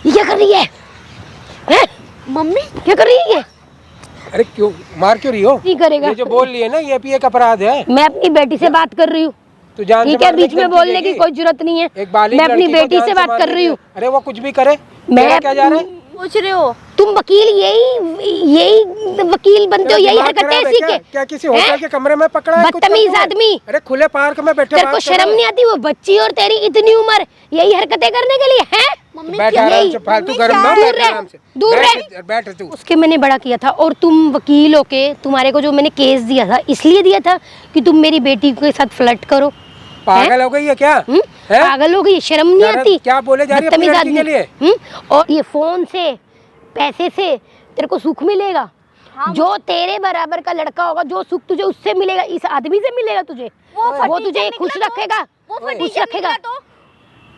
ये क्या कर रही है? हैं? मम्मी क्या कर रही है ये? अरे क्यों मार क्यों रही हो? नहीं करेगा। ये जो बोल रही है ना ये भी एक अपराध है। मैं अपनी बेटी से बात कर रही हूँ। तू जान से ठीक है, मारने बीच की में धमकी बोलने की देगी? कोई जरूरत नहीं है। एक बालिग मैं अपनी लड़की को बेटी जान से बात मारने कर रही की- हूँ। अरे वो कुछ भी करे, मैं तेरा क्या जा रहा है? पूछ रहे हो? तुम वकील यही वकील बनते हो, तेरा यही दिमाग हरकतें खराब है सीखे। क्या किसी होटल के कमरे में पकड़ा है कुत्ता बदतमीज को? आदमी। अरे खुले पार्क में बैठे तेरे बात को कर शर्म रहे नहीं आती? वो बच्ची और तेरी इतनी उम्र यही हरकतें करने के लिए है? मम्मी बैठ क्या आराम से, फालतू मम्मी गर्म क्या ना है? बैठ आराम से। दूर बैठ, बैठ तू। उसके मैंने बड़ा किया था और तुम वकील हो के तुम्हारे को जो मैंने केस दिया था इसलिए दिया था कि तुम मेरी बेटी के साथ फ्लर्ट करो। पागल हो गई है क्या? हैं? पागल हो गई, शर्म नहीं यार, आती? क्या बोले जा रही है अपनी बदतमीज लड़की के आदमी। लिए? और ये फोन से पैसे से तेरे को सुख मिलेगा। हाँ, जो तेरे बराबर का लड़का होगा, जो सुख तुझे उससे मिलेगा, इस आदमी से मिलेगा तुझे। वो तुझे फटीचर खुश निकला तो- रखेगा, वो खुश फटीचर रखेगा। निकला तो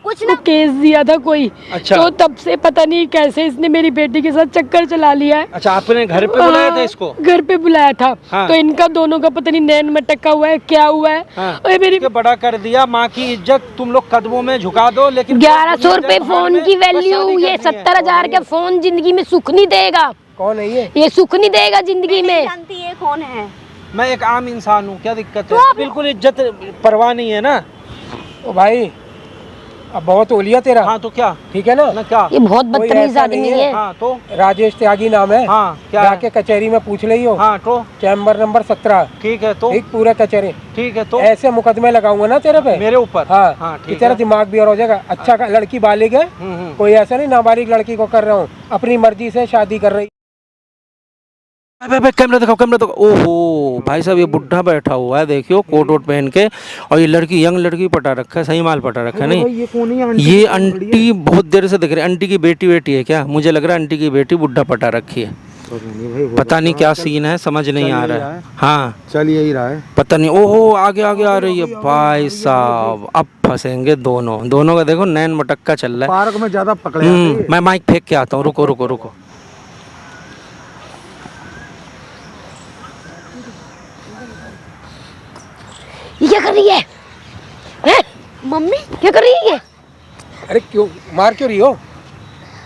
कुछ वो ना केस दिया था कोई। अच्छा। तो तब से पता नहीं कैसे इसने मेरी बेटी के साथ चक्कर चला लिया है। अच्छा, आपने घर पे बुलाया था इसको? घर पे बुलाया था। हाँ। तो इनका दोनों का पता नहीं नैन में टका हुआ है, क्या हुआ है। हाँ। और मेरी के बड़ा कर दिया, माँ की इज्जत तुम लोग कदमों में झुका दो, लेकिन 1100 रुपए भाड़ फोन में की बस वैल्यू, शादी ये करनी है। 70,000 का फोन जिंदगी में सुख नहीं देगा। कौन है ये? ये सुख नहीं देगा जिंदगी नहीं में। जानती है कौन है। मैं एक आम इंसान हूँ, क्या दिक्कत है? बिल्कुल इज्जत परवाह नहीं है ना। ओ भाई अब बहुत ओलिया तेरा। हाँ तो क्या? ठीक है ना? ना क्या? ये बहुत कोई बदतमीज ऐसा आदमी नहीं है। हाँ तो राजेश त्यागी नाम है। हाँ क्या जाके है? कचहरी में पूछ रही हो। हाँ तो चैम्बर नंबर 17। ठीक है तो ठीक, पूरा कचहरी। ठीक है तो ऐसे मुकदमे लगाऊंगा ना तेरे पे। मेरे ऊपर? हाँ हाँ कि ठीक तेरा है। दिमाग भी और हो जाएगा। अच्छा लड़की बालिग है, कोई ऐसा नहीं नाबालिग लड़की को कर रहा हूँ, अपनी मर्जी से शादी कर रही। कैमरा दिखाओ, कैमरा दिखाओ। ओहो भाई साहब, ये बुढ़ा बैठा हुआ है, देखियो कोट वोट पहन के, और ये लड़की यंग लड़की पटा रखा है, सही माल पटा रखा है। नहीं ये कौन है? ये आंटी बहुत देर से दिख रही है। आंटी की बेटी है क्या? मुझे लग रहा है आंटी की बेटी बुढ़ा पटा रखी है। पता नहीं क्या सीन है, समझ नहीं आ रहा है। हाँ चल यही रहा है। पता नहीं। ओहो आगे आगे आ रही है भाई साहब, अब फंसेंगे दोनों का। देखो नैन मटक्का चल रहा है। पार्क में ज्यादा पकड़े मैं माइक फेंक के आता हूँ, रुको रुको रुको। ये क्या कर रही है? हैं? मम्मी क्या कर रही है ये? अरे क्यों मार क्यों रही हो?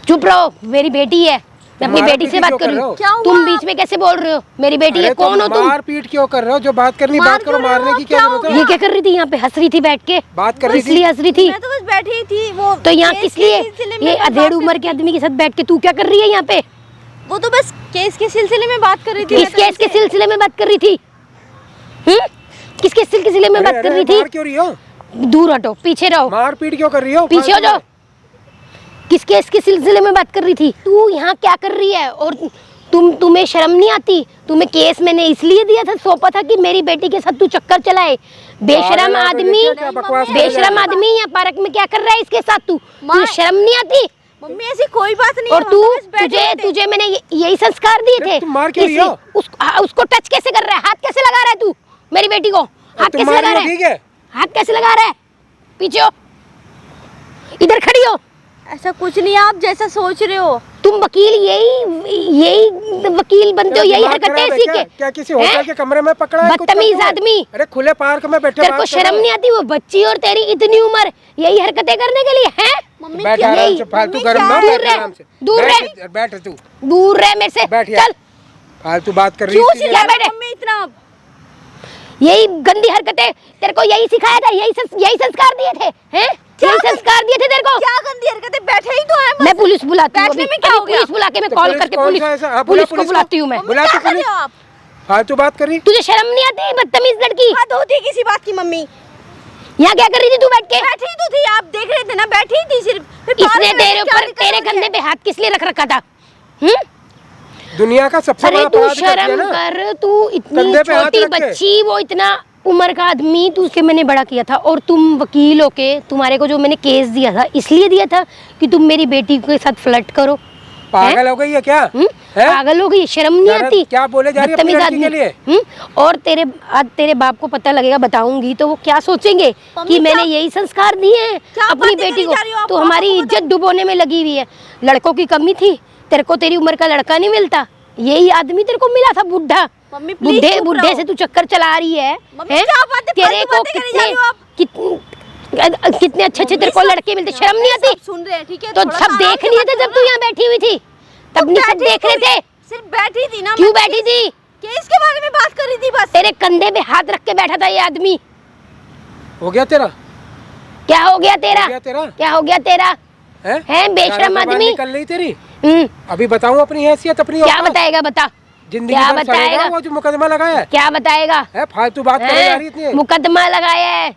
चुप रहो, मेरी बेटी है। मैं अपनी मार बेटी पीट से बात क्यों कर रही कर हूँ। रहे हो? क्या हुआ? तुम बीच में कैसे बोल रहे हो? मेरी बेटी है। अरे कौन हो तुम? मार पीट क्यों कर रहे हो? जो बात करनी मार बात करो, क्यों रहे हो? मारने की क्या क्या जरूरत हो है? ये क्या कर रही थी यहाँ पे? हंस रही थी बैठ के। बात कर रही थी। इसलिए हंस रही थी। मैं तो बस बैठी थी। वो तो यहाँ केस किस के लिए? सिलसिले में ये बात अधेड़ कर उम्र रही के थी। आदमी के साथ बैठ के तू क्या कर रही है यहाँ पे? वो तो बस केस के सिलसिले में बात कर रही थी। किस केस के सिलसिले में बात कर रही थी? किस केस के सिलसिले में बात कर रही थी? मार क्यों रही हो? दूर हटो, पीछे रहो, मार पीट क्यों कर रही हो? पीछे हो जाओ। किस केस के सिलसिले में बात कर रही थी? तू यहाँ क्या कर रही है? और तुम्हें शर्म नहीं आती? तुम्हें केस मैंने इसलिए दिया था, सौंपा था कि मेरी बेटी के साथ तू चक्कर चलाए। बेशरम पागल है, आदमी, क्या बकवास कर बेशरम रहा है? आदमी यहाँ पार्क में क्या कर रहा है इसके साथ? तुझे माँ- शर्म नहीं आती? मम्मी ऐसी कोई बात नहीं और है। तू हम तो बस बैठे तुझे थे। तुझे मैंने यही संस्कार दिए थे। तुम मार क्यों रही हो? उसको टच कैसे कर रहा है? हाथ कैसे लगा रहा है तू मेरी बेटी को? हाथ तुम कैसे मार लगा रही रहा हो, है? ठीक है? हाथ कैसे लगा रहा है? पीछे हो, इधर खड़ी हो। ऐसा कुछ नहीं है, आप जैसा सोच रहे हो। तुम वकील यही वकील बनते हो, यही दिमाग खराब हरकतें है सीखे। क्या किसी होटल के कमरे में पकड़ा है कुत्ता बदतमीज को? आदमी। अरे खुले पार्क में बैठे तेरे बात को कर शर्म रहे नहीं आती? वो बच्ची और तेरी इतनी उम्र यही हरकतें करने के लिए है? हो। मम्मी बैठ क्या आराम यही- से, फालतू मम्मी गर्म ना क्या- बैठ दूर रह, आराम से। दूर बैठ, बैठ तू, दूर रह मेरे से। बैठ यार। चल, फालतू बात कर रही क्यों है। सिखा बैठे? मम्मी इतना यही गंदी हरकतें तेरे को यही सिखाया था, यही संस्कार दिए थे, हैं? यही संस्कार दिए थे तेरे को। क्या गंदी हरकतें? बैठे ही तो है बस। मैं पुलिस बुलाती हूँ बैठने अभी। में क्या अभी हो गया? पुलिस बुला के मैं तो कॉल पुलिस करके कौन पुलिस सा ऐसा? हाँ, पुलिस बुला को बुलाती हूँ मैं। मम्मी बुला क्या तो कर रहे पुलिस। हो आप? फालतू बात कर रही। तुझे शर्म नहीं आती? बदतमीज लड़की, बात होती है किसी बात की। मम्मी यहाँ क्या कर रही थी तू बैठ के? बैठी तो थी, आप देख रहे थे ना, बैठी थी सिर्फ। फिर पार्क इसने में तेरे क्या ऊपर दिक्कत तेरे हो रही कंधे है? पे हाथ किस लिए रख रखा था? दुनिया का सबसे अरे बड़ा तू अपराध कर दिया शर्म ना। कर, तू इतनी कंधे पे हाथ छोटी रख के। बच्ची, वो इतना उम्र का आदमी, तू उसके मैंने बड़ा किया था। और तुम वकील हो के तुम्हारे को जो मैंने केस दिया था इसलिए दिया था कि तुम मेरी बेटी के साथ फ्लर्ट करो। पागल हो गई है क्या? हैं? पागल हो गई, शर्म नहीं यार, आती? क्या बोले जा रही है अपनी बदतमीज लड़की के आदमी। लिए? और आज तेरे बाप को पता लगेगा, बताऊंगी तो वो क्या सोचेंगे मम्मी कि मैंने क्या- यही संस्कार दिए हैं क्या अपनी बातें बेटी करी को। जा रही हो आप? तो पापा हमारी को इज्जत डुबोने में लगी हुई है। लड़कों की कमी थी, तेरे को तेरी उम्र का लड़का नहीं मिलता, यही आदमी तेरे को मिला था बुढ़ा। मम्मी प्लीज बुढ़े चुप बुढ़े रहो। से तू चक्कर चला रही है। मम्मी हैं? क्या बातें तेरे फालतू को बातें करी जा रही हो आप? कितने अच्छे अच्छे तेरे को लड़के मिलते, शर्म नहीं आती? सब सुन रहे हैं, ठीक है? तो थोड़ा सब सा देख आराम से नहीं बात थे जब करो तू यहाँ बैठी हुई थी? तब नहीं सब बैठी देख रहे थे? सिर्फ बैठी थी ना। क्यों मैं बैठी थी? केस के बारे में बात कर रही थी बस। तेरे कंधे पे हाथ रख के बैठा था ये आदमी। हो गया तेरा? क्या हो गया तेरा? हो गया तेरा? क्या हो गया तेरा? है बेशरम आदमी। निकल रही तेरी। हम्म, अभी बताऊं अपनी हैसियत, अपनी क्या औकात? बताएगा? बता। जिंदगी क्या भर बताएगा? सड़ेगा वो जो मुकदमा लगाया है। क्या बताएगा? है फालतू बात करे जा रही इतनी। मुकदमा लगाया है,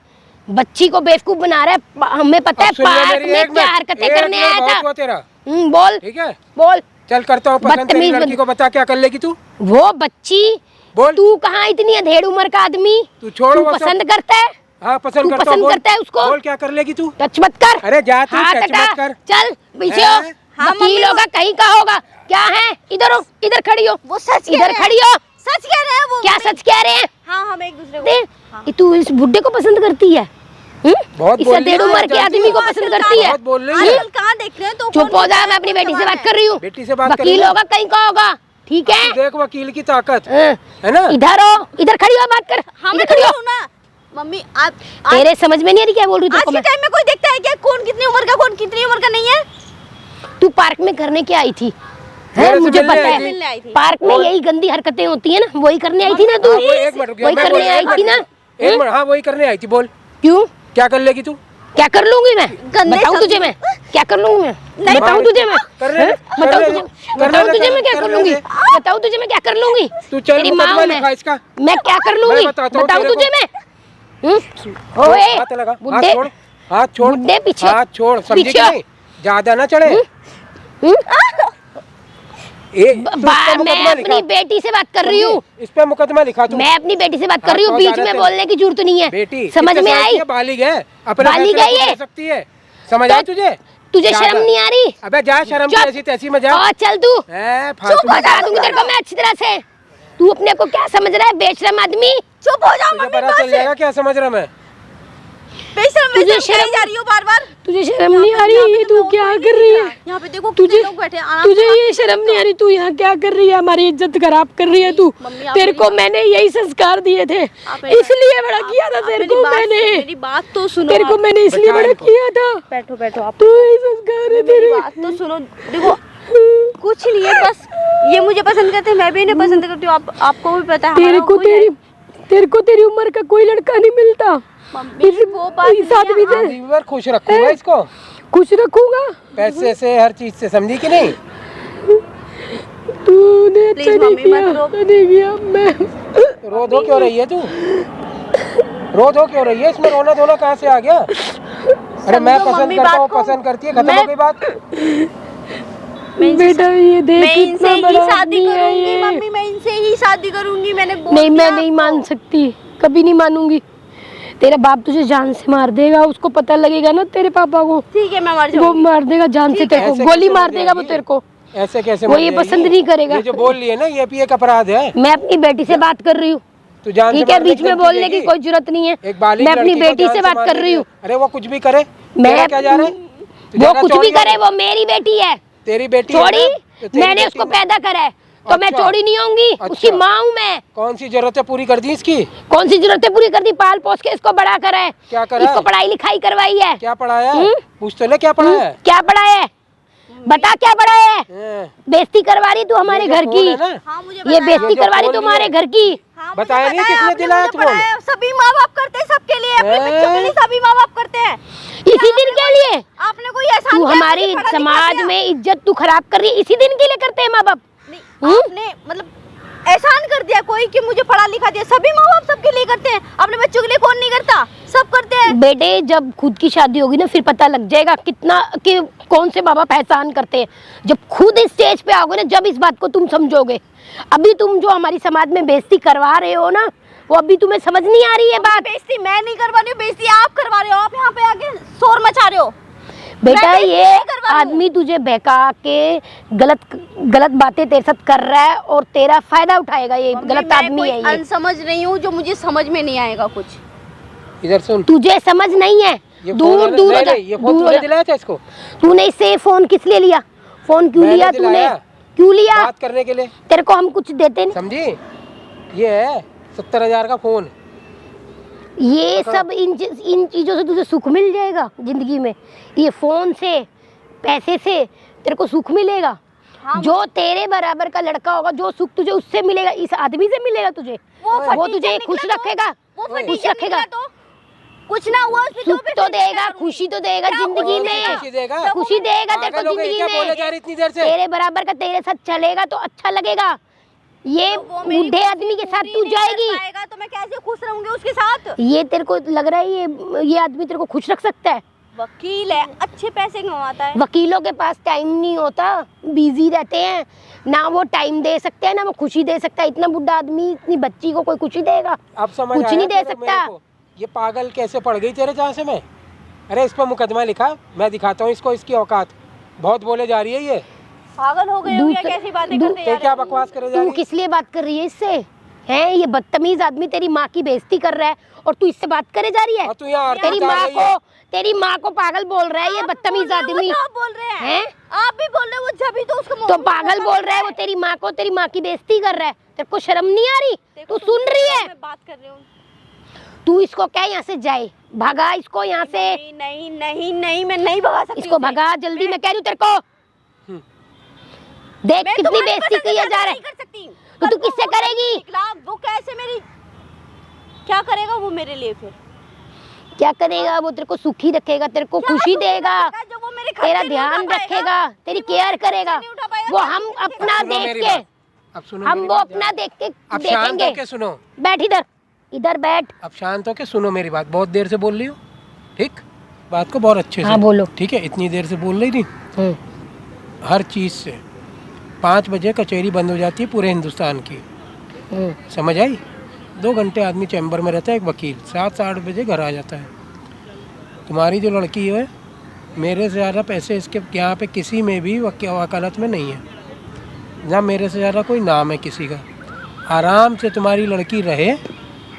बच्ची को बेवकूफ बना रहा है। हमें पता है अब सुन ले पार्क मेरी, में एक क्या मिनट, हरकतें एक करने मिनट आया बहुत था। हुआ तेरा। बोल ठीक है, बोल। चल करता हूँ पसंद तेरी बदतमीज लड़की को, बता क्या कर लेगी तू? वो बच्ची, बोल। तू कहाँ इतनी अधेड़ उम्र का आदमी? तू छोड़ तू वो सब। पसंद करता है? हाँ तू पसंद करता हूँ। पसंद बोल। करता है उसको? बोल क्या कर लेगी तू? टच मत कर। अरे जा तू, हाथ टच हटा। मत कर। चल पीछे हैं? हो। वकील होगा कहीं का होगा? क्या है? इधर हो, इधर खड़ी हो। वो सच कह इधर रहे हैं। खड़ी हो। सच कह रहे हैं वो। क्या सच कह रहे हैं? हाँ हम एक दूसरे दे, को। ये तू इस बुड्ढे को पसंद करती है? बहुत इस बोल रही अधेड़ है, उम्र के जानती आदमी को हो? पसंद करती है? बहुत बोल रही है। आजकल कहाँ देख रहे हैं तो चुप हो जा, मैं अपनी बेटी से बात कर रही हूँ। बेटी से बात वकील करेंगे। होगा कहीं का होगा, ठीक है? तू देख वकील की ताकत हाँ। है ना। इधर हो, इधर खड़ी हो, बात कर। हाँ इधर मैं खड़ी हो। खड़ी हूँ ना मम्मी। आप तेरे समझ में नहीं आ रही क्या बोल रही आज हूँ? के टाइम में कोई देखता है क्या कौन कितनी उम्र का कौन कितनी उम्र का नहीं है? तू पार्क में करने क्या आई थी? मेरे है से मुझे मिलने पता आई है, थी। मिलने आई थी। पार्क में यही गंदी हरकतें होती है ना, वही करने आई थी ना तू? हाँ, वो एक मिनट रुक जा, वही मैं करने बोल- आई थी ना? एक मिनट, हाँ वही करने आई थी। बोल क्यों? क्या कर लेगी तू? क्या कर लूंगी मैं? गंदे बताऊं शब्द- तुझे मैं क्या कर लूंगी मैं? नहीं, बताऊं तुझे मैं? करने हैं? दे, बताऊं करने तुझे दे, बताऊं करने तुझे दे, मैं क्या कर करने लूंगी? दे। बताऊं तुझे मैं क्या कर लूंगी? तू चल तेरी मुकदमा माँ लिखा मैं इसका। मैं क्या कर लूंगी? बताता हूँ बताऊं तेरे तुझे को। मैं? ओए हाथ लगा, हाथ बुड्ढे, छोड़, हाथ छोड़, बुड्ढे पीछे, हाथ छोड़, समझी कि पीछे हो। नहीं? ज्यादा ना चढ़े। तू इस पे मैं मुकदमा अपनी लिखा। बेटी से बात कर रही हूँ। इस पे मुकदमा लिखा तू। मैं अपनी बेटी से बात कर हाँ, रही हूँ, तो बीच ज्यादा में तेरे- बोलने की जरूरत नहीं है। बेटी समझ कितने में साल आई? की है? बालिग है, अपना बालिग फैसला है खुद ये? ले सकती है। समझ आया तुझे? तुझे ज्यादा- शर्म नहीं आ रही? अबे जा, शर्म चुप। ऐसी तैसी में जा। और चल तू, फालतू चुप बता दूंगी तेरे को मैं अच्छी तरह से। तू अपने को क्या समझ रहा है बेशरम आदमी? चुप हो जाओ तुझे मम्मी पता बात चल से। जाएगा क्या समझ रहा मैं। बेशरम तुझे तुझे शर्म- जा रही हो बार बार। तुझे शर्म नहीं आ रही? ये तू क्या कर रही है? यहाँ पे देखो तुझे कितने लोग बैठे हैं, आराम तुझे से ये शर्म नहीं आ रही? तू यहाँ क्या कर रही है? हमारी इज्जत खराब कर रही है तू। मम्मी, आप तेरे मेरी- को मैंने यही संस्कार दिए थे, आप मेरी- इसलिए बड़ा किया था आप तेरे मेरी को बात- मैंने। मेरी बात तो सुनो। तेरे को आप। मैंने इसलिए बचा बड़ा इनको। किया था। बैठो बैठो आप। तू यही संस्कार है मेरी तेरे। बात तो सुनो। देखो कुछ नहीं है, बस ये मुझे पसंद करते हैं, मैं भी इन्हें पसंद करती हूँ। आपको भी पता है तेरे हमारा को कोई है। तेरे को तेरी उम्र का कोई लड़का नहीं मिलता। मम्मी वो बात इस आदमी नहीं है। से जिंदगी भर खुश रखूंगा इसको, खुश रखूंगा। पैसे से, हर चीज से, समझी कि नहीं? तूने अच्छा Please, नहीं मम्मी, किया, मत रो। नहीं किया। मैं रो धो क्यों रही है तू? रो धो क्यों रही है? इसमें रोना धोना कहाँ से आ गया? अरे मैं समझो पसंद मम्मी करता हूँ, बात को। पसंद करती है, खत्म मैं- हो गई बात। बेटा ये देख मैं इनसे कितना ही बड़ा शादी आदमी है करूंगी ये। मम्मी, मैं इनसे ही शादी करूंगी। मैंने बोल नहीं, मैं दिया नहीं आपको। मान सकती, कभी नहीं मानूंगी। तेरा बाप तुझे जान से मार देगा, उसको पता लगेगा ना तेरे पापा को, ठीक है मैं मर वो जाऊंगी। मार देगा जान से तेरे को, ऐसे गोली कैसे मार मर देगा वो जाएगी? तेरे को। ऐसे कैसे वो मर ये जाएगी? पसंद नहीं करेगा। ये जो बोल रही है ना, ये भी एक अपराध है। मैं अपनी बेटी से बात कर रही हूँ, तू जान से ठीक है? मारने बीच की में धमकी बोलने की देगी? कोई जरूरत नहीं है। एक बालिग मैं अपनी लड़की को बेटी जान से बात मारने कर रही की- हूँ। अरे वो कुछ भी करे, मैं तेरा क्या जा रहा है? तू वो ज्यादा कुछ भी चौड़ी करे, है। वो मेरी बेटी है। तेरी बेटी है चोरी ना? तो तेरी मैंने बेटी उसको में- पैदा करा है, तो मैं अच्छा। चोरी नहीं होंगी। अच्छा। उसकी माँ हूँ मैं। कौन सी जरूरतें पूरी कर दी इसकी? कौन सी जरूरतें पूरी कर दी? पाल पोस के इसको बड़ा करा है, क्या करा इसको है? पढ़ाई लिखाई करवाई है। क्या पढ़ाया? हम्म? पूछ तो ले क्या पढ़ाया है? क्या पढ़ाया है? बता क्या पढ़ाया है? हैं। बेइज्जती करवा रही तू हमारे ये जो घर फोन की। है ना, हाँ मुझे ये बताया। बेइज्जती ये जो करवा रही फोन तुम्हारे लिया। घर की। हाँ, मुझे बताया नहीं पता है, किसने आपने दिलाया मुझे फोन? पढ़ाया। सभी माँ बाप करते हैं सबके लिए, अपने हैं? बच्चों के लिए सभी माँ बाप करते हैं। इसी दिन के लिए आपने कोई एहसान तू किया, हमारी मुझे पढ़ा लिखा समाज दिया? में इज्जत तू खराब कर रही है, इसी दिन के लिए करते हैं माँ बाप। नहीं, आपने मतलब एहसान कर दिया कोई कि मुझे पढ़ा लिखा दिया। सभी माँ बाप सबके लिए करते हैं, अपने बच्चों के लिए कौन नहीं करता? सब करते हैं। बेटे जब खुद की शादी होगी ना, फिर पता लग जाएगा कितना कि कौन से माँ बाप एहसान करते हैं। जब खुद इस स्टेज पे आओगे ना, जब इस बात को तुम समझोगे। अभी तुम जो हमारी समाज में बेइज्जती करवा रहे हो ना, वो अभी तुम्हें समझ नहीं आ रही है बात। बेइज्जती मैं नहीं करवा रही हूँ, बेइज्जती आप करवा रहे हो। आप यहाँ पे आके शोर मचा रहे हो। बेटा मैं बेइज्जती ये नहीं करवा रही हूँ। आदमी तुझे बहका के गलत बातें तेरे साथ कर रहा है और तेरा फायदा उठाएगा। ये मम्मी, गलत मैं आदमी कोई है ये। अनसमझ नहीं हूँ जो मुझे समझ में नहीं आएगा कुछ। इधर सुन, तुझे समझ नहीं है, ये फोन दूर है ना- दूर हो नहीं, जा, नहीं, ये फोन दूर हो तूने जा। दिलाया था इसको? तूने इससे फोन किस लिए लिया? फोन क्यों मैंने लिया तूने? दिलाया। क्यों लिया? बात करने के लिए, तेरे को हम कुछ देते नहीं। समझी? ये है 70,000 का फोन। ये सब इन चीजों से तुझे सुख मिल जाएगा जिंदगी में। ये फोन से, पैसे से तेरे को सुख मिलेगा। हाँ, जो तेरे बराबर का लड़का होगा, जो सुख तुझे उससे मिलेगा, इस आदमी से मिलेगा तुझे। वो तुझे खुश रखेगा, खुश रखेगा। तो कुछ ना हुआ उसमें सुख तो देगा, खुशी तो देगा जिंदगी में, खुशी देगा तेरे को जिंदगी में। इतनी देर से तेरे बराबर का तेरे साथ चलेगा तो अच्छा लगेगा। ये बूढ़े आदमी के साथ तू जाएगी तो मैं कैसे खुश रहूंगी उसके साथ? ये तेरे को लग रहा है ये आदमी तेरे को खुश रख सकता है? वकील है, अच्छे पैसे कमाता है। वकीलों के पास टाइम नहीं होता, बिजी रहते हैं, ना वो टाइम दे सकते हैं ना वो खुशी दे सकता है। इतना बुढ़ा आदमी इतनी बच्ची को कोई खुशी देगा? अब समझ कुछ आया नहीं दे तेरे सकता। मेरे को। ये पागल कैसे पड़ गई तेरे झांसे में? अरे इस पर मुकदमा लिखा, मैं दिखाता हूँ इसको इसकी औकात। बहुत बोले जा रही है ये। पागल हो गए हो क्या? कैसी बातें करते तो जा क्या रहे हो? बकवास करे जा तू रही है? किस लिए बात कर रही है इससे? है ये बदतमीज आदमी तेरी माँ की बेइज्जती कर रहा है और तू इससे बात करे जा रही है? और तू यहाँ आरती तेरी उतार माँ रही है। तेरी माँ को पागल बोल रहा है ये बदतमीज आदमी। आप बोल रहे हैं, हैं? आप भी बोल रहे हो। जब भी तो उसको तो पागल बोल रहा है वो तेरी माँ को, तेरी माँ की बेइज्जती कर रहा है। तेरे को शर्म नहीं आ रही? तू सुन रही है? मैं बात कर रही हूँ। तू इसको क्या यहाँ से जाए, भगा इसको यहाँ से। नहीं नहीं नहीं नहीं, मैं नहीं भगा सकती इसको उसे। भगा जल्दी, मैं कह रही हूँ तेरे को। देख मैं कितनी तुम्हारी बेइज्जती पसंद की का जा रहा नहीं है। कर सकती। तो कल तू को किससे वो करेगी? निकला, वो कैसे मेरी क्या करेगा वो मेरे लिए? फिर क्या करेगा वो? तेरे को सुखी रखेगा, तेरे को खुशी देगा, जो वो मेरे तेरा खर्चे नहीं ध्यान उठा पाएगा, रखेगा, तेरी केयर करेगा। नहीं उठा पाएगा, वो क्या हम नहीं अपना सुनो देख मेरी के, बात। अब सुनो हम मेरी वो बात अपना देख के अब शांत देखेंगे। होके सुनो। बैठ इधर, इधर बैठ। अब शांत होके सुनो मेरी बात। बहुत देर से बोल रही हो, ठीक? बात को बहुत अच्छे से। हाँ बोलो। ठीक है, इतनी देर से बोल रही थी। हर चीज़ से 5 बजे कचहरी बंद हो जाती है पूरे हिंदुस्तान की, समझ आई? 2 घंटे आदमी चैम्बर में रहता है, एक वकील 7-8 बजे घर आ जाता है। तुम्हारी जो लड़की है मेरे से ज़्यादा पैसे इसके यहाँ पे किसी में भी वकालत में नहीं है, ना मेरे से ज़्यादा कोई नाम है किसी का। आराम से तुम्हारी लड़की रहे,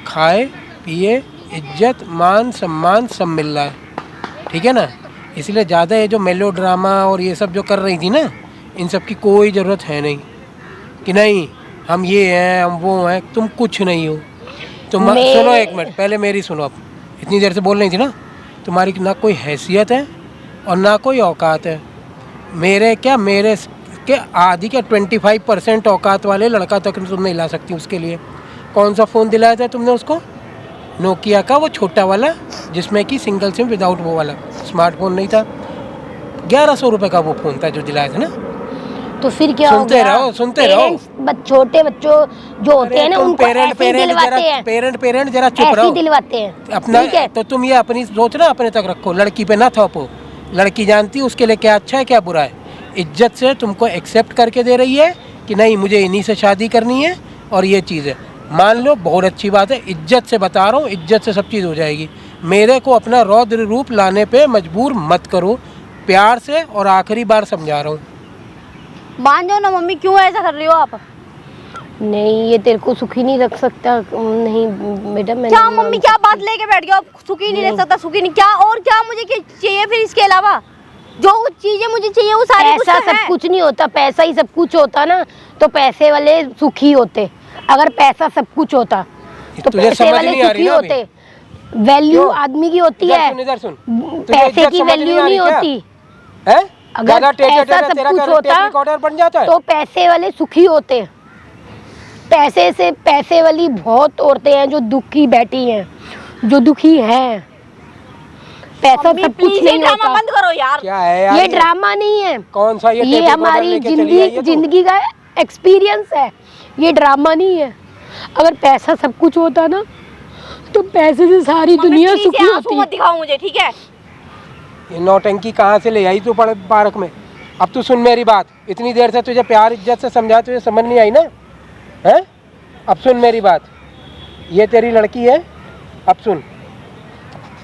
खाए पिए, इज्जत मान सम्मान सब मिल रहा है, ठीक है ना? इसलिए ज़्यादा ये जो मेलो ड्रामा और ये सब जो कर रही थी ना, इन सब की कोई ज़रूरत है नहीं। कि नहीं हम ये हैं हम वो हैं, तुम कुछ नहीं हो। तुम सुनो एक मिनट, पहले मेरी सुनो। अब इतनी देर से बोल रही थी ना, तुम्हारी ना कोई हैसियत है और ना कोई औकात है। मेरे के आधी क्या 25% औकात वाले लड़का तक तुम नहीं ला सकती उसके लिए। कौन सा फ़ोन दिलाया था तुमने उसको? नोकिया का वो छोटा वाला, जिसमें कि सिंगल सिम विदाउट वो वाला, स्मार्टफोन नहीं था। 1100 रुपये का वो फ़ोन था जो दिलाया था ना। तो फिर क्या सुनते हो गया? रहो, सुनते रहो। छोटे बच्चों जो होते हैं ना उनको ऐसे ही दिलवाते हैं। पेरेंट जरा चुप ऐसे रहो। ही दिलवाते हैं अपना ठीक है? तो तुम ये अपनी सोच ना अपने तक रखो, लड़की पे ना थोपो। लड़की जानती है उसके लिए क्या अच्छा है क्या बुरा है। इज्जत से तुमको एक्सेप्ट करके दे रही है कि नहीं मुझे इन्हीं से शादी करनी है और ये चीज़ है, मान लो बहुत अच्छी बात है। इज्जत से बता रहा हूँ, इज्जत से सब चीज़ हो जाएगी। मेरे को अपना रौद्र रूप लाने पे मजबूर मत करो, प्यार से और आखिरी बार समझा रहा हूँ। मान जाओ ना मम्मी, क्यों ऐसा कर रही हो आप? नहीं ये तेरे को सुखी नहीं रख सकता। नहीं बेटा मैं क्या नहीं मम्मी क्या बात लेके बैठ गए आप? सुखी नहीं रह सकता, सुखी नहीं क्या? और क्या मुझे चाहिए फिर इसके अलावा? जो चीजें मुझे चाहिए वो सारी कुछ पैसा तो है। सब कुछ नहीं होता। पैसा ही सब कुछ होता ना तो पैसे वाले सुखी होते। अगर पैसा सब कुछ होता तो तुझे पैसे समझ वाले नहीं आ रही सुखी ना अभी? होते। वैल्यू क्यों? आदमी की होती इधर है, सुन, इधर सुन। तुझे पैसे इज्जत की समझ वैल्यू आ रही नहीं क्या? होती। है? अगर ज़्यादा टेढ़े पैसा टेढ़े सब तेरा कुछ क्या होता टेप रिकॉर्डर बन जाता है? तो पैसे वाले सुखी होते। पैसे से पैसे वाली बहुत औरतें हैं जो दुखी बैठी हैं, जो दुखी हैं। पैसा मम्मी, सब कुछ प्लीज नहीं ये ड्रामा होता। बंद करो यार। क्या है यार ये ड्रामा नहीं है, कौन सा ये ये टेप रिकॉर्डर हमारी लेके चली आई है तू? जिंदगी का एक्सपीरियंस है। ये ड्रामा नहीं है। अगर पैसा सब कुछ होता ना तो पैसे से सारी दुनिया मम्मी, सुखी प्लीज ये आंसू होती। मत दिखाओ मुझे, ठीक है? ये नौटंकी कहाँ से ले आई तू पार्क में? अब तू सुन मेरी बात, इतनी देर से तुझे प्यार इज्जत से समझा, तुझे समझ नहीं आई ना? हैं? अब सुन मेरी बात, ये तेरी लड़की है। अब सुन,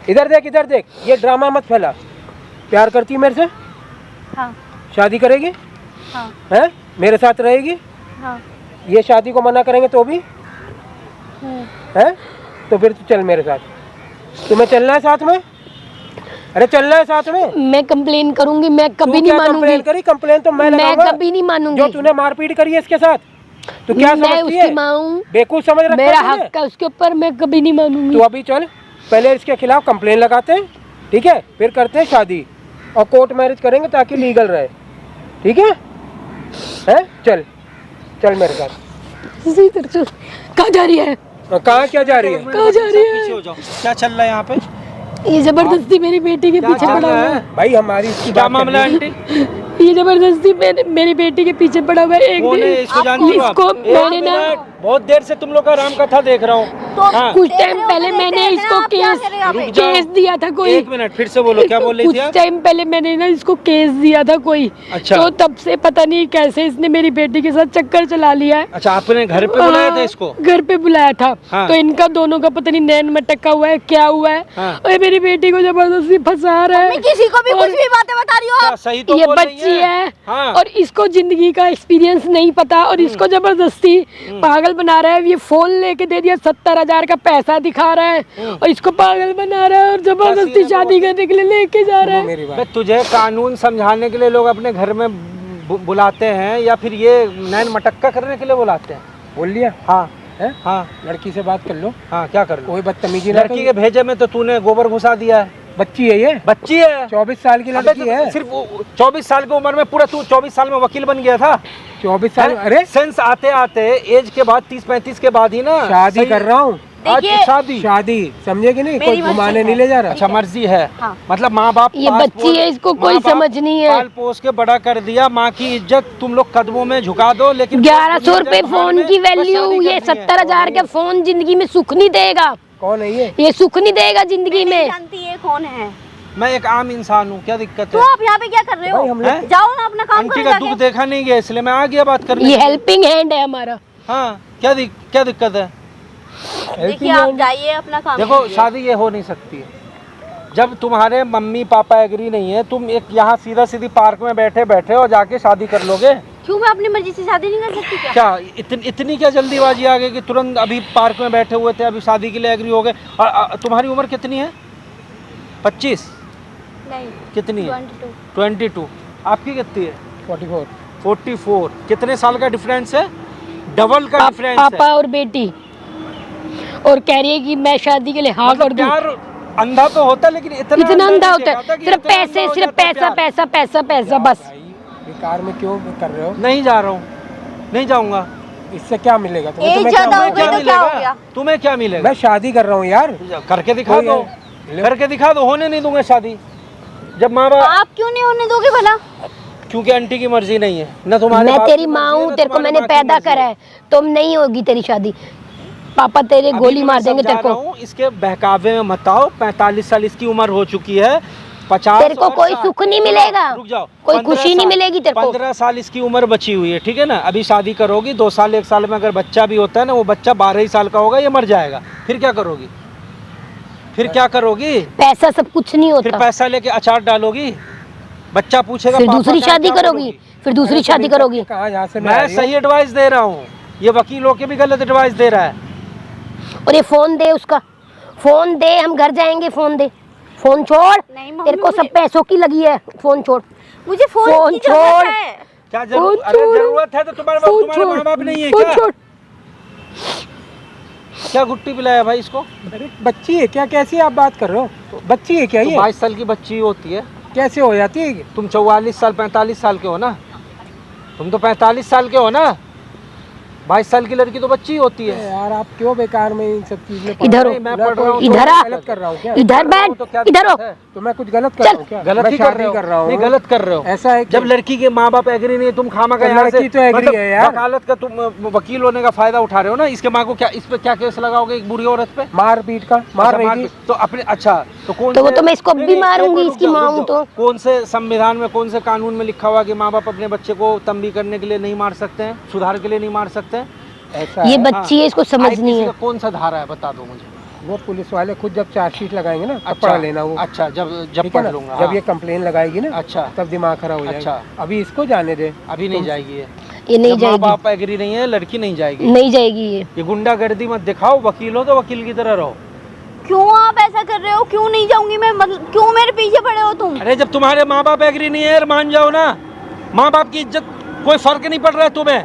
इधर देख, इधर देख, ये ड्रामा मत फैला। प्यार करती है मेरे से? हाँ शादी करेगी? हाँ हैं? मेरे साथ रहेगी? हाँ। ये शादी को मना करेंगे तो भी? हैं? तो फिर तू चल मेरे साथ। तुम्हें चलना है साथ में? अरे चलना है साथ में। मैं कंप्लेन करूंगी, मैं कभी तू नहीं क्या मानूंगी। कंप्लेन करी? कंप्लेन तो मैं लगाऊंगा। कभी नहीं मानूंगी। जो तूने मारपीट करी है इसके साथ, तू क्या मैं समझती उसकी है? माँ हूँ, बेवकूफ समझ रखा मेरा है तुझे? हक है उसके ऊपर, मैं कभी नहीं मानूंगी। तू अभी चल, पहले इसके खिलाफ कंप्लेन लगाते हैं, ठीक है, फिर करते हैं शादी और कोर्ट मैरिज करेंगे ताकि लीगल रहे, ठीक है? चल चल मेरे साथ। इधर चल। कहाँ जा रही है? कहाँ क्या जा रही है? कहाँ जा रही पीछे हो जाओ। क्या चल रहा है यहाँ पे? ये जबरदस्ती मेरी बेटी के पीछे पड़ा हुआ है। भाई हमारी इसकी क्या बात मामला है करनी आंटी? ये जबरदस्ती मेरी बेटी के पीछे पड़ा हुआ है। एक कौन है? दिन इसको जानती हो आप? इसको मैंने ना बहुत देर से तुम लोग का राम कथा देख रहा हूँ। हाँ, कुछ टाइम पहले मैंने इसको रुक जाओ। केस दिया था कोई। एक मिनट फिर से बोलो, क्या बोल रही कुछ थी आप? टाइम पहले मैंने ना इसको केस दिया था कोई। अच्छा। तो तब से पता नहीं कैसे इसने मेरी बेटी के साथ चक्कर चला लिया है। अच्छा, आपने घर पे बुलाया था इसको? घर पे बुलाया था। हाँ। तो इनका दोनों का पता नहीं नैन मटका हुआ है, क्या हुआ है। हाँ। और मेरी बेटी को जबरदस्ती फंसा रहा है। किसी को भी कुछ भी बातें बता रही हो क्या आप। सही तो ये बोल रही बच्ची है हाँ। और इसको जिंदगी का एक्सपीरियंस नहीं पता और इसको जबरदस्ती पागल बना रहा है। ये फोन लेके दे दिया, 70,000 का पैसा दिखा रहा है और इसको पागल बना रहा है और जबरदस्ती शादी करने के लिए लेके जा रहा है है। मेरी बे, बात। तुझे कानून समझाने के लिए लोग अपने घर में बुलाते हैं या फिर ये नैन मटक्का करने के लिए बुलाते हैं? बोल लिया? हाँ है? हाँ लड़की से बात कर लो, हाँ, क्या कर लो? कोई बदतमीजी ना लड़की के भेजे में तो तूने गोबर घुसा दिया है। बच्ची है ये, बच्ची है, 24 साल की अबे लड़की तो है। सिर्फ 24 साल की उम्र में पूरा तू 24 साल में वकील बन गया था? 24 साल? अरे सेंस आते आते एज के बाद 30-35 के बाद ही ना शादी कर रहा हूँ। आज देखिए, शादी समझे कि नहीं? कोई मेरी मर्जी घुमाने है। नहीं ले जा रहा। अच्छा, मर्जी है। हाँ। मतलब माँ बाप ये पास बच्ची है, इसको कोई माँ बाप समझ नहीं है। पाल पोस के बड़ा कर दिया, माँ की इज्जत तुम लोग कदमों में झुका दो, लेकिन 1100 रुपए दुनिया फोन में की बस वैल्यू। शादी ये करनी है। 70,000 का फोन जिंदगी में सुख नहीं देगा। कौन है ये? ये सुख नहीं देगा जिंदगी मैं में। नहीं जानती ये कौन है। मैं एक आम इंसान हूँ, क्या दिक्कत तो है? आप यहाँ पे क्या कर रहे भाई हम हो? लोग जाओ ना अपना काम आंटी करो का जाके। दुख देखा नहीं गया, इसलिए मैं आ गया बात करने। ये हेल्पिंग हैंड है हमारा। हाँ, क्या दिक्कत है? देखिए आप जाइए अपना काम देखो, कीजिए। शादी ये हो नहीं सकती है जब तुम्हारे मम्मी पापा एग्री नहीं है। तुम एक यहाँ सीधा सीधी पार्क में बैठे बैठे और जाके शादी कर लोगे? क्यों मैं अपनी मर्जी से शादी नहीं कर सकती क्या? क्या इतनी क्या जल्दीबाजी आ गई कि तुरंत अभी पार्क में बैठे हुए थे, अभी शादी के लिए एग्री हो गए? और तुम्हारी उम्र कितनी है? 25? नहीं, कितनी है? 22। 22। आपकी कितनी है? 44। 44। कितने साल का डिफरेंस है? डबल का डिफरेंस पापा है। और बेटी। और कह रही है कि मैं शादी के लिए हाँ कर मतलब दूं। प्यार अंधा तो होता है, लेकिन इतना अंधा नहीं होता देखा था है। कि सिर्फ इतना अंधा पैसे, हो सिर्फ जाता है पैसा प्यार। पैसा पैसा पैसा बस। भाई बेकार में क्यों कर रहे हो? नहीं जा रहा हूँ, नहीं जाऊंगा। इससे क्या मिलेगा तुम्हें? एज तुम्हें क्या ज्यादा हो मिलेगा? गई तो क्या हो गया? तुम्हें क्या मिलेगा? मैं शादी कर रहा हूँ यार। करके दिखा कोई दो, है? करके दिखा दो। होने नहीं दूंगा शादी जब माँ बाप, आप क्यों नहीं होने दोगे भला? क्योंकि आंटी की मर्जी नहीं है ना तुम्हारे मैं बाप तेरी की माँ मर्जी है, हूँ, ना तेरे को तुम्हारे मैंने माँ की पैदा मर्जी करा है। तुम नहीं होगी तेरी शादी। पापा तेरे अभी गोली भी मार मैं देंगे समझा तेरे को। रहा हूँ, इसके बहकावे में मत आओ। 45 साल इसकी उम्र हो चुकी है। 50 तेरे को और कोई 60 सुख नहीं मिलेगा, रुक जाओ, कोई 15 खुशी नहीं साल- मिलेगी तेरे को। 15 साल इसकी उम्र बची हुई है, ठीक है ना? अभी शादी करोगी, 2 साल 1 साल में अगर बच्चा भी होता है ना, वो बच्चा 12 ही साल का होगा, ये मर जाएगा। फिर क्या करोगी? फिर क्या करोगी? पैसा सब कुछ नहीं फिर होता। पैसा लेके अचार डालोगी? बच्चा पूछेगा फिर पापा दूसरी क्या शादी क्या करोगी, फिर दूसरी शादी करोगी। कहाँ यहाँ से मैं सही एडवाइस दे रहा हूँ, ये वकील होके भी गलत एडवाइस दे रहा है। और ये फोन दे, उसका फोन दे, हम घर जाएंगे। फोन दे, फोन छोड़। नहीं मम्मी, तेरे को सब मुझे- पैसों की लगी है। फोन छोड़। मुझे फोन फोन की जरूरत छोड़। है। क्या फोन जरूरत? अरे छोड़। जरूरत है तो तुम्हारे फोन तुम्हारे छोड़। माँ बाप नहीं है फोन क्या? छोड़। क्या गुट्टी पिलाया भाई इसको? अरे बच्ची है क्या? कैसी आप बात कर रहे हो? बच्ची है क्या तो ये? 22 साल की बच्ची होती है। कैसे हो जाती है? तुम 44 साल 45 साल के हो ना? तुम तो 45 साल के हो ना? 22 साल की लड़की तो बच्ची होती है। यार आप क्यों बेकार में इन सब चीज में पढ़ इधर रहे हो। हो? मैं पढ़ रहा हूँ, इधर आ। गलत कर रहा हूँ क्या? इधर तो बैठ, क्या इधर हो। दिक्कत है? तो मैं कुछ गलत कर रहा हूँ क्या? गलत मैं ही शादी कर रहा हूँ। नहीं, गलत कर रहे हो। ऐसा है जब लड़की के माँ बाप एग्री नहीं है, तुम खामा का तो यहाँ से लड़की तो agree है यार। वकालत का तुम वकील होने का फायदा उठा रहे हो ना। इसके माँ को क्या, इस पे क्या केस लगाओगे एक बुरी औरत पे? मार पीट का मार अच्छा, रही थी। तो अपने अच्छा तो कौन तो वो से- तो मैं इसको नहीं, भी नहीं, मारूंगी, रुक इसकी जाओ, माँ रुक हूँ जाओ। तो। कौन से संविधान में, कौन से कानून में लिखा हुआ कि माँ बाप अपने बच्चे को तंबी करने के लिए नहीं मार सकते हैं, सुधार के लिए नहीं मार सकते हैं? ऐसा ये है। बच्ची है, इसको समझ IPC नहीं है। का कौन सा धारा है बता दो मुझे। वो पुलिस वाले खुद जब चार्जशीट लगाएंगे ना तब अच्छा, पढ़ लेना वो। अच्छा, जब ठीक है पढ़ ना? लूंगा। जब हाँ। ये कंप्लेन लगाएगी ना अच्छा, तब दिमाग खराब हो अच्छा। जाएगा। अभी इसको जाने दे। अभी नहीं जाएगी ये। ये नहीं जब माँ जाएगी, बाप एग्री नहीं है, लड़की नहीं जाएगी। नहीं जाएगी ये। ये गुंडागर्दी मत दिखाओ। वकील हो तो वकील की तरह रहो। क्यों आप ऐसा कर रहे हो? क्यों नहीं जाऊंगी मैं? मतलब क्यों मेरे पीछे पड़े हो तुम? अरे जब तुम्हारे माँ बाप एग्री नहीं है यार, मान जाओ ना। माँ बाप की इज्जत कोई फर्क नहीं पड़ रहा है तुम्हें।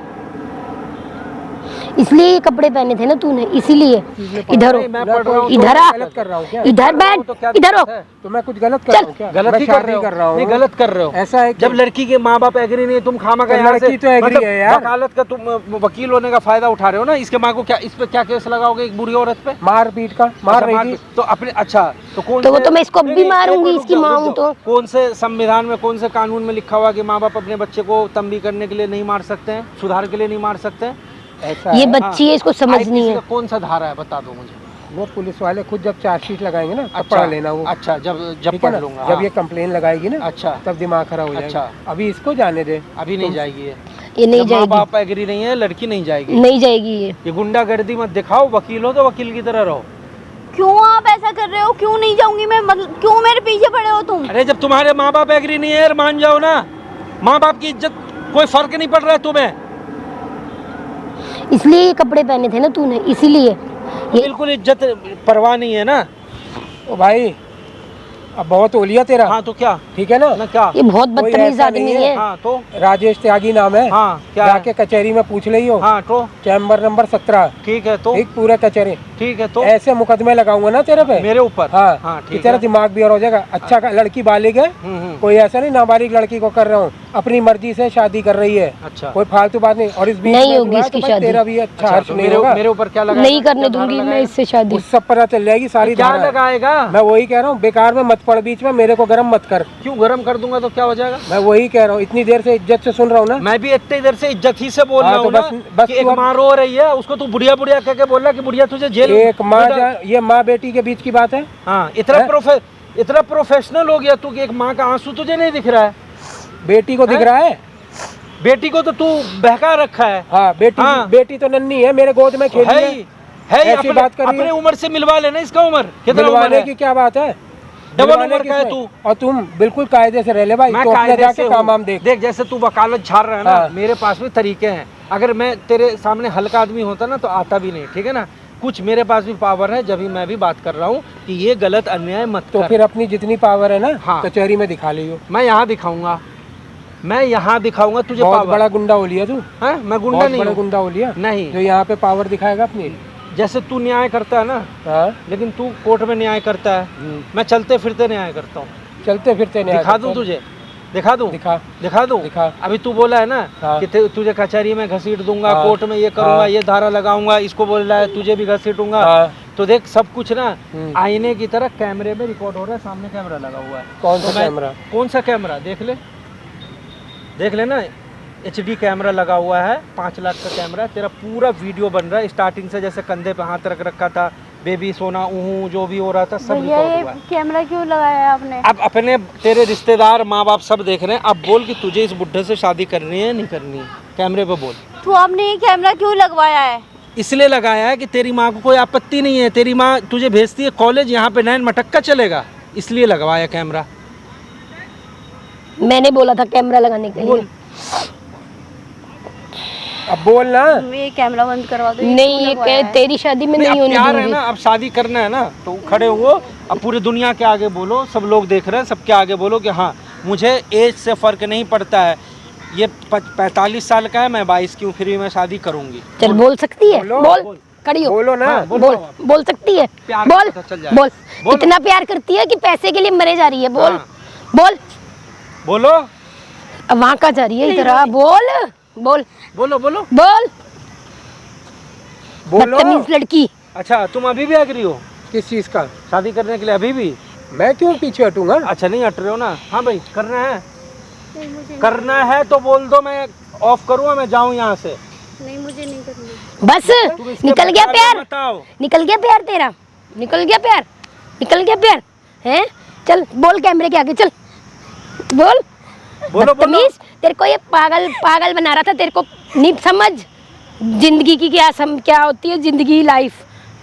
इसलिए ये कपड़े पहने थे ना तूने, इसीलिए। इधर हो, नहीं, मैं पढ़ रहा हूँ, इधर आ, गलत कर रहा हूँ क्या? इधर तो बैठ, क्या इधर हो। दिक्कत है? तो मैं कुछ गलत कर रहा हूँ क्या? गलत मैं ही शादी कर रहा हूँ। नहीं, गलत कर रहे हो। ऐसा है कि जब लड़की के माँ बाप एग्री नहीं है, तुम खामा का तो यहाँ से लड़की तो agree है यार। वकालत का तुम वकील होने का फायदा उठा रहे हो ना। इसके माँ को क्या, इस पे क्या केस लगाओगे एक बुरी औरत पे? मार पीट का मार अच्छा, रही थी। तो अपने अच्छा तो कौन तो वो से- तो मैं इसको नहीं, भी नहीं, मारूंगी, एक मिनट, इसकी रुक जाओ, माँ रुक हूँ जाओ। तो। कौन से संविधान में, कौन से कानून में लिखा हुआ कि माँ बाप अपने बच्चे को तंबी करने के लिए नहीं मार सकते हैं, सुधार के लिए नहीं मार सकते हैं? ऐसा ये है। बच्ची है, इसको समझ नहीं IPC है। का कौन सा धारा है, बता दो मुझे। वो पुलिस वाले खुद जब चार्जशीट लगाएंगे ना तब अच्छा, पढ़ लेना वो। अच्छा, जब ठीक है पढ़ ना? लूंगा। जब हाँ। ये कंप्लेन लगाएगी ना अच्छा, तब दिमाग खराब हो जाएगा। अच्छा। अभी इसको जाने दे। अभी नहीं जाएगी ये। ये नहीं जब माँ जाएगी, बाप एग्री नहीं है, लड़की नहीं जाएगी। नहीं जाएगी ये। ये गुंडागर्दी मत दिखाओ, वकील हो तो वकील की तरह रहो। क्यों आप ऐसा कर रहे हो? क्यों नहीं जाऊंगी मैं? मतलब क्यों मेरे पीछे पड़े हो तुम? अरे जब तुम्हारे माँ बाप एग्री नहीं है, मान जाओ ना। माँ बाप की इज्जत कोई फर्क नहीं पड़ रहा है तुम्हें। इसलिए ये कपड़े पहने थे ना तूने, इसीलिए। ये बिल्कुल इज्जत परवाह नहीं है ना। ओ भाई अब बहुत ओलिया तेरा। हाँ तो क्या, ठीक है ना? ना क्या? ये बहुत कोई बदतमीज ऐसा आदमी नहीं है। हाँ तो राजेश त्यागी नाम है। हाँ क्या है? जाके कचहरी में पूछ लियो। हाँ तो चैम्बर नंबर 17। ठीक है तो ठीक पूरा कचहरी। ठीक है तो ऐसे मुकदमे लगाऊंगा ना तेरे पे। मेरे ऊपर। हाँ हाँ कि ठीक तेरा है। दिमाग भी और हो जाएगा। अच्छा लड़की बालिग है, कोई ऐसा नहीं नाबालिग लड़की को कर रहा हूँ, अपनी मर्जी से शादी कर रही है। अच्छा कोई फालतू बात नहीं। और इस बीच नहीं में होगी हुआ है इसकी तो भाई शादी। तेरा भी अच्छा अच्छा, हर्ष तो नहीं होगा। मेरे ऊपर क्या लगा? नहीं करने दूंगी मैं इससे शादी। उस सब पता चल जाएगी सारी क्या धारा। लगाएगा? मैं वही कह रहा हूँ, बेकार में मत पड़ बीच में, मेरे को गर्म मत कर। क्यों गरम कर दूंगा तो क्या हो जाएगा? मैं वही कह रहा हूँ, इतनी देर से इज्जत से सुन रहा हूँ ना। मैं भी इतनी देर से इज्जत ही से बोल हाँ, रहा तो हूँ ना बस कि एक तू अब- माँ रो रही है, उसको तू बुढ़िया बुढ़िया कह के बोल रहा कि बुढ़िया तुझे जेल एक माँ बेटा- ये माँ बेटी के बीच की बात है। हाँ हैं? इतना प्रोफेशनल हो गया तू कि एक माँ का आंसू तुझे नहीं दिख रहा है। बेटी को दिख हैं? रहा है। बेटी को तो तू बहका रखा है। हाँ हाँ। बेटी तो नन्ही है, मेरे गोद में खेली है है। ही, है ही। ऐसी बात कर रही अपने है। उम्र से मिलवा लेना इसका उम्र कितना उम्र मिलवाने है? की क्या बात है? डबल मिलवाने उम्र का है किसमें? तू। और तुम बिल्कुल कायदे से रह ले भाई। मैं तो अपने कायदे जाके से काम हूँ। वाम देख। देख जैसे तू वकालत झाड़ रहा है ना, हाँ। मेरे पास भी तरीके हैं। अगर मैं तेरे सामने हल्का आदमी होता ना तो आता भी नहीं, ठीक है ना। कुछ मेरे पास भी पावर है, जब भी मैं भी बात कर रहा हूँ कि ये गलत अन्याय मत तो कर। फिर अपनी जितनी पावर है ना हाँ। कचहरी में दिखा लियो। मैं यहाँ दिखाऊंगा, मैं यहाँ दिखाऊंगा तुझे बहुत पावर। बड़ा गुंडा हो लिया तू। हाँ, मैं गुंडा बहुत नहीं बड़ा हूँ। गुंडा हो लिया नहीं, जो यहाँ पे पावर दिखाएगा अपनी। जैसे तू न्याय करता है ना, हाँ लेकिन तू कोर्ट में न्याय करता है, मैं चलते फिरते न्याय करता हूँ। चलते फिरते नहीं दिखा दूँ तुझे? दिखा दूँ? दिखा दूँ? दिखा। अभी तू बोला है ना हाँ। कि तुझे कचहरी में घसीट दूंगा, हाँ। कोर्ट में ये करूंगा, हाँ। ये धारा लगाऊंगा, इसको बोल रहा है तुझे भी घसीटूंगा। हाँ। तो देख सब कुछ ना हम्म। आईने की तरह कैमरे में रिकॉर्ड हो रहा है, सामने कैमरा लगा हुआ है। कौन तो सा मैं- कैमरा? कौन सा कैमरा? देख ले ना, HD कैमरा लगा हुआ है, 5 लाख का कैमरा है। तेरा पूरा वीडियो बन रहा है स्टार्टिंग से, जैसे कंधे पे हाथ रख रखा था, बेबी सोना ऊहू जो भी हो रहा था सब भैया रिकॉर्ड ये हुआ है। कैमरा क्यों लगाया है आपने? अब अपने तेरे रिश्तेदार माँ बाप सब देख रहे हैं, अब बोल कि तुझे इस बुढ़े से शादी करनी है नहीं करनी है, कैमरे पे बोल। तो आपने ये कैमरा क्यों लगवाया है? इसलिए लगाया है कि तेरी माँ को कोई आपत्ति नहीं है, तेरी माँ तुझे भेजती है कॉलेज, यहाँ पे नैन मटक्का चलेगा, इसलिए लगवाया कैमरा। मैंने बोला था कैमरा लगाने के लिए। अब बोल ना। ये कैमरा बंद करवा दो। नहीं, ये तेरी शादी में नहीं, नहीं अब होने प्यार है दूंगी। ना, अब शादी करना है ना, तो खड़े हुओ, अब पूरी दुनिया के आगे बोलो, सब लोग देख रहे हैं, सबके आगे बोलो कि हाँ मुझे एज से फ़र्क नहीं पड़ता है, ये 45 साल का है, मैं 22 की हूँ, फिर भी मैं शादी करूँगी। चल बोल सकती है? बोलो। बोल खड़ी हो। बोलो ना। हाँ, बोलो बोल आप। बोल सकती है? प्यार बोल का पता चल जाएगा। बोल बोलो। इतना प्यार करती है कि पैसे के लिए मरे जा रही है। बोल हाँ। बोल। बोलो अब वहाँ का जा रही है इधर आ। बोल बोल बोलो बोलो बोल। बोलो। बदतमीज लड़की। अच्छा तुम अभी भी एग्री हो किस चीज का? शादी करने के लिए? अभी भी? मैं क्यों पीछे हटूंगा? अच्छा नहीं हट रहे हो ना? हाँ भाई करना है, करना है तो बोल दो, मैं ऑफ करूँगा, मैं जाऊँ यहाँ से। नहीं मुझे नहीं करनी। बस तुम इसके निकल गया बारे में प्यार, बताओ। निकल गया प्यार तेरा, निकल गया प्यार, निकल गया प्यार हैं? चल बोल कैमरे के आगे, चल बोल। बोलो बोलो। बदतमीज, तेरे को ये पागल पागल बना रहा था, तेरे को नहीं समझ जिंदगी की क्या होती है जिंदगी, लाइफ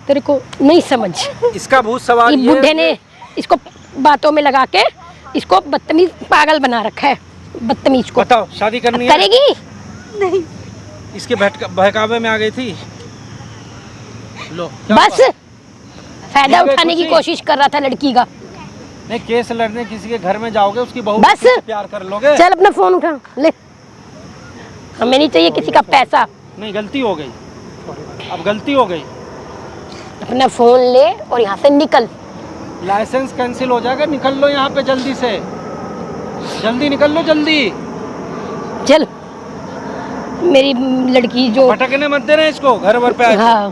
तेरे को नहीं समझ। इसका भूत सवाल ये ये बुढ़े ने इसको बातों में लगा के इसको बदतमीज पागल बना रखा है, बदतमीज को। बताओ शादी करनी है? करेगी? नहीं इसके बहकावे में आ गई थी। लो क्या बस हुआ? फायदा ठीक है, उठाने की खुशी। कोशिश कर रहा था लड़की का। नहीं केस लड़ने किसी के घर में जाओगे, उसकी बहू बस। से प्यार कर लोगे? चल अपना फोन उठा ले, हमें नहीं चाहिए किसी का पैसा। नहीं गलती हो गई। अब गलती हो गई, अपना फोन ले और यहाँ से निकल। लाइसेंस कैंसिल हो जाएगा, निकल लो यहाँ पे जल्दी से, जल्दी निकल लो जल्दी। चल, मेरी लड़की जो भटकने मत देना इसको, घर भर पे आए हाँ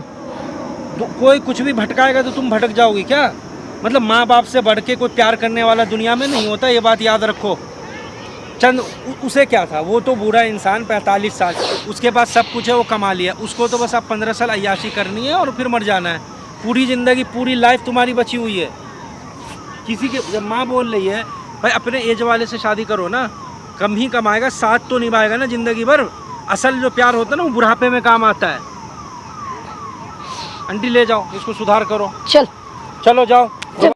तो कोई कुछ भी भटकाएगा तो तुम भटक जाओगी क्या? मतलब माँ बाप से बढ़ के कोई प्यार करने वाला दुनिया में नहीं होता, ये बात याद रखो। चंद उसे क्या था, वो तो बूढ़ा इंसान 45 साल, उसके पास सब कुछ है, वो कमा लिया, उसको तो बस अब 15 साल अय्याशी करनी है और फिर मर जाना है। पूरी ज़िंदगी, पूरी लाइफ तुम्हारी बची हुई है। किसी के, जब माँ बोल रही है भाई अपने एज वाले से शादी करो ना, कम ही कमाएगा, साथ तो निभाएगा ना ज़िंदगी भर। असल जो प्यार होता है ना वो बुढ़ापे में काम आता है। आंटी ले जाओ इसको, सुधार करो, चल। चलो जाओ।